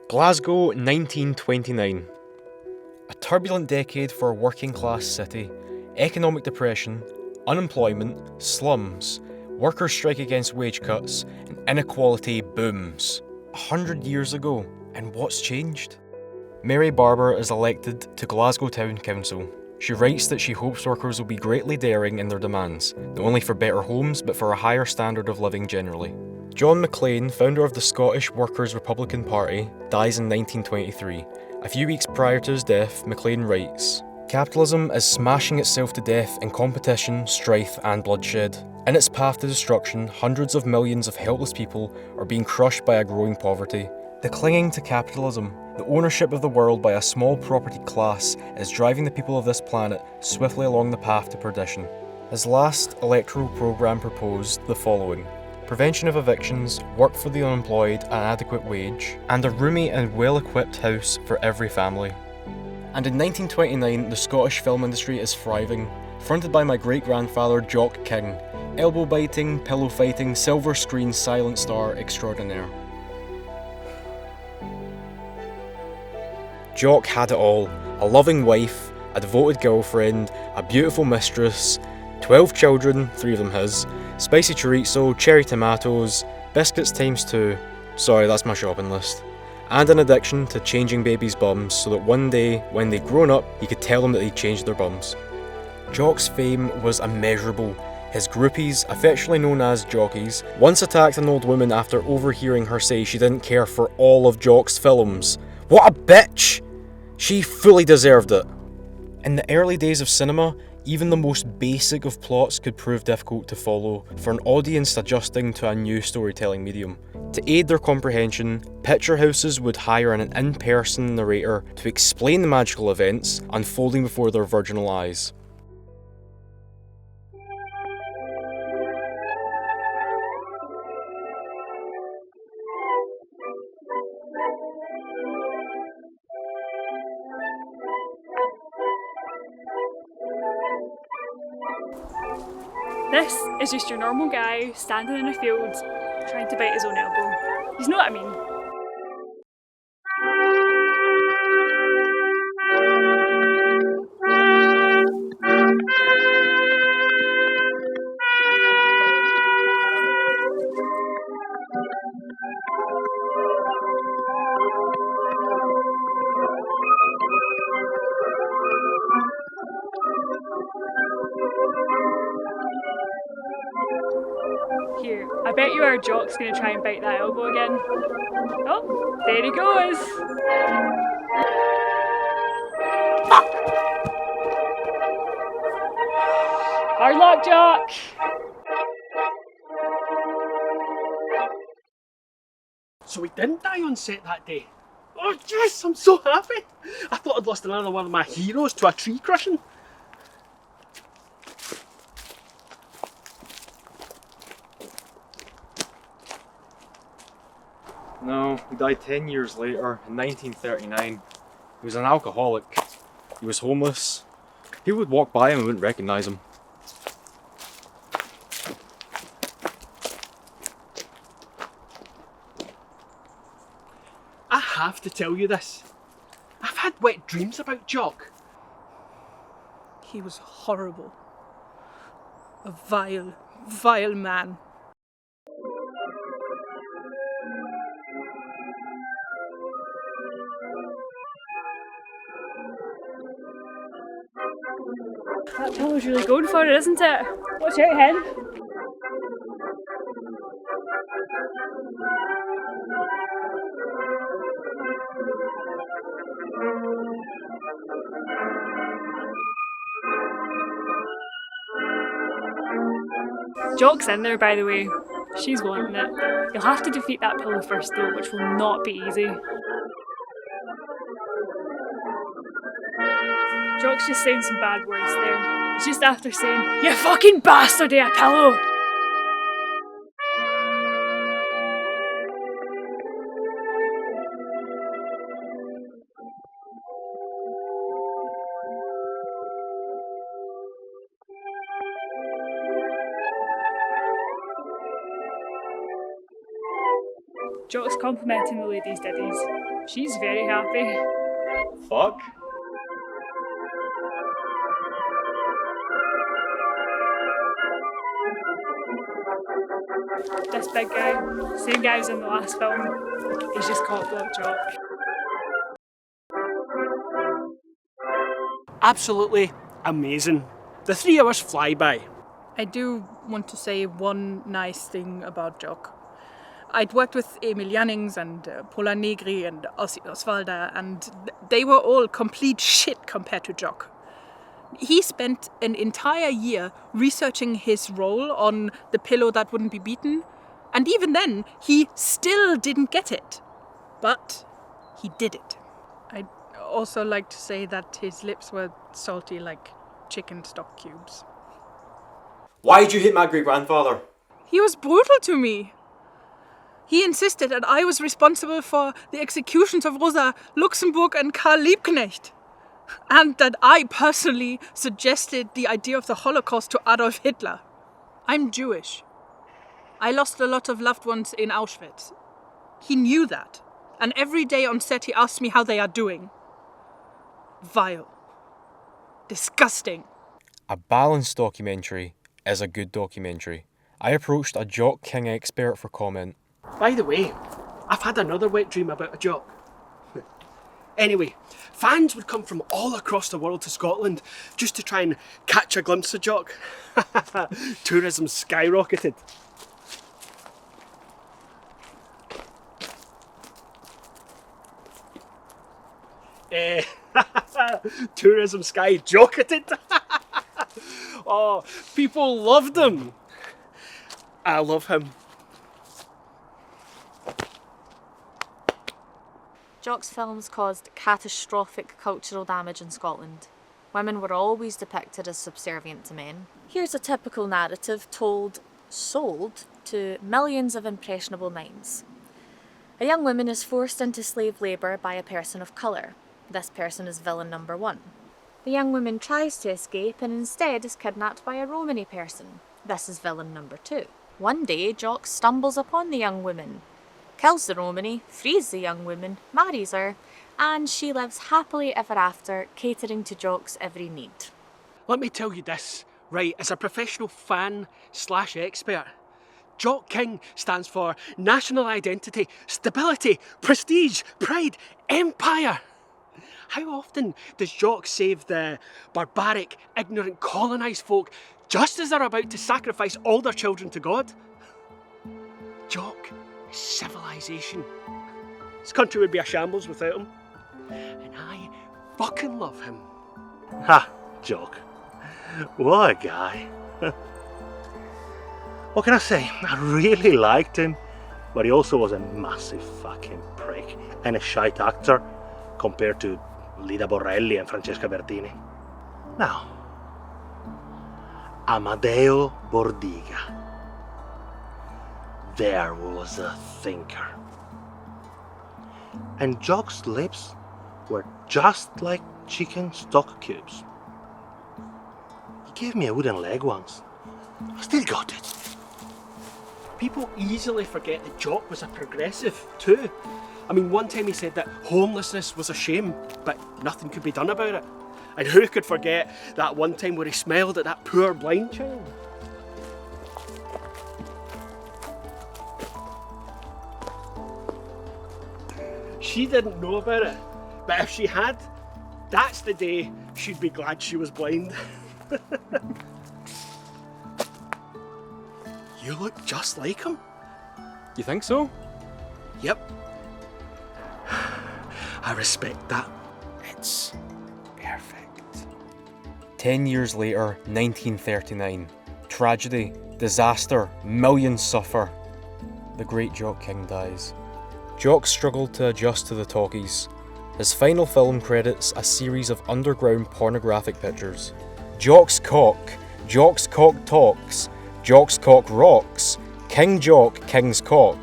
Glasgow, 1929. A turbulent decade for a working class city. Economic depression, unemployment, slums, workers strike against wage cuts, and inequality booms. 100 years ago, and what's changed? Mary Barber is elected to Glasgow Town Council. She writes that she hopes workers will be greatly daring in their demands, not only for better homes but for a higher standard of living generally. John Maclean, founder of the Scottish Workers' Republican Party, dies in 1923. A few weeks prior to his death, Maclean writes, "Capitalism is smashing itself to death in competition, strife and bloodshed. In its path to destruction, hundreds of millions of helpless people are being crushed by a growing poverty. The clinging to capitalism, the ownership of the world by a small property class, is driving the people of this planet swiftly along the path to perdition." His last electoral programme proposed the following: prevention of evictions, work for the unemployed, an adequate wage, and a roomy and well-equipped house for every family. And in 1929, the Scottish film industry is thriving, fronted by my great-grandfather Jock King, elbow-biting, pillow-fighting, silver-screen silent star extraordinaire. Jock had it all: a loving wife, a devoted girlfriend, a beautiful mistress, 12 children, 3 of them his, spicy chorizo, cherry tomatoes, biscuits ×2, sorry that's my shopping list, and an addiction to changing babies' bums so that one day, when they'd grown up, he could tell them that they'd changed their bums. Jock's fame was immeasurable. His groupies, affectionately known as jockeys, once attacked an old woman after overhearing her say she didn't care for all of Jock's films. What a bitch! She fully deserved it. In the early days of cinema, even the most basic of plots could prove difficult to follow for an audience adjusting to a new storytelling medium. To aid their comprehension, picture houses would hire an in-person narrator to explain the magical events unfolding before their virginal eyes. This is just your normal guy standing in a field trying to bite his own elbow. You know what I mean? Here, I bet you our Jock's gonna try and bite that elbow again. Oh, there he goes! Hard luck, Jock! So he didn't die on set that day. Oh yes, I'm so happy. I thought I'd lost another one of my heroes to a tree crushing. No, he died 10 years later, in 1939. He was an alcoholic. He was homeless. People would walk by him and wouldn't recognise him. I have to tell you this. I've had wet dreams about Jock. He was horrible. A vile, vile man. That pillow's really going for it, isn't it? Watch out, hen. Jock's in there, by the way. She's wanting it. You'll have to defeat that pillow first though, which will not be easy. Jock's just saying some bad words there. It's just after saying, "You fucking bastard, a pillow!" Jock's complimenting the lady's ditties. She's very happy. Fuck. This big guy, same guy as in the last film, he's just cock blocked Jock. Absolutely amazing. The 3 hours fly by. I do want to say one nice thing about Jock. I'd worked with Emil Jannings and Pola Negri and Ossi Osvalda, and they were all complete shit compared to Jock. He spent an entire year researching his role on The Pillow That Wouldn't Be Beaten, and even then, he still didn't get it. But he did it. I'd also like to say that his lips were salty like chicken stock cubes. Why did you hit my great-grandfather? He was brutal to me. He insisted that I was responsible for the executions of Rosa Luxemburg and Karl Liebknecht, and that I personally suggested the idea of the Holocaust to Adolf Hitler. I'm Jewish. I lost a lot of loved ones in Auschwitz. He knew that, and every day on set he asked me how they are doing. Vile. Disgusting. A balanced documentary is a good documentary. I approached a Jock King expert for comment. By the way, I've had another wet dream about a Jock. Anyway, fans would come from all across the world to Scotland just to try and catch a glimpse of Jock. Tourism skyrocketed. Tourism skyrocketed. Oh, people loved him. I love him. Jock's films caused catastrophic cultural damage in Scotland. Women were always depicted as subservient to men. Here's a typical narrative sold to millions of impressionable minds. A young woman is forced into slave labour by a person of colour. This person is villain number 1. The young woman tries to escape and instead is kidnapped by a Romany person. This is villain number 2. One day, Jock stumbles upon the young woman, kills the Romany, frees the young woman, marries her, and she lives happily ever after, catering to Jock's every need. Let me tell you this, right, as a professional fan/expert, Jock King stands for national identity, stability, prestige, pride, empire. How often does Jock save the barbaric, ignorant, colonised folk just as they're about to sacrifice all their children to God? Jock is civilization. This country would be a shambles without him. And I fucking love him. Ha, Jock. What a guy. What can I say? I really liked him, but he also was a massive fucking prick and a shite actor compared to Lida Borrelli and Francesca Bertini. Now, Amadeo Bordiga. There was a thinker. And Jock's lips were just like chicken stock cubes. He gave me a wooden leg once. I still got it. People easily forget that Jock was a progressive too. I mean, one time he said that homelessness was a shame, but nothing could be done about it. And who could forget that one time where he smiled at that poor blind child? She didn't know about it, but if she had, that's the day she'd be glad she was blind. You look just like him. You think so? Yep. I respect that. It's perfect. 10 years later, 1939. Tragedy, disaster, millions suffer. The great Jock King dies. Jock struggled to adjust to the talkies. His final film credits a series of underground pornographic pictures. Jock's cock talks, Jock's cock rocks, King Jock, King's cock,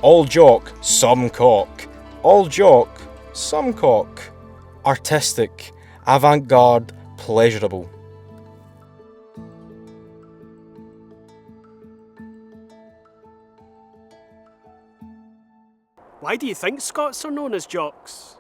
all Jock, some cock, all Jock, some cock. Artistic, avant-garde, pleasurable. Why do you think Scots are known as jocks?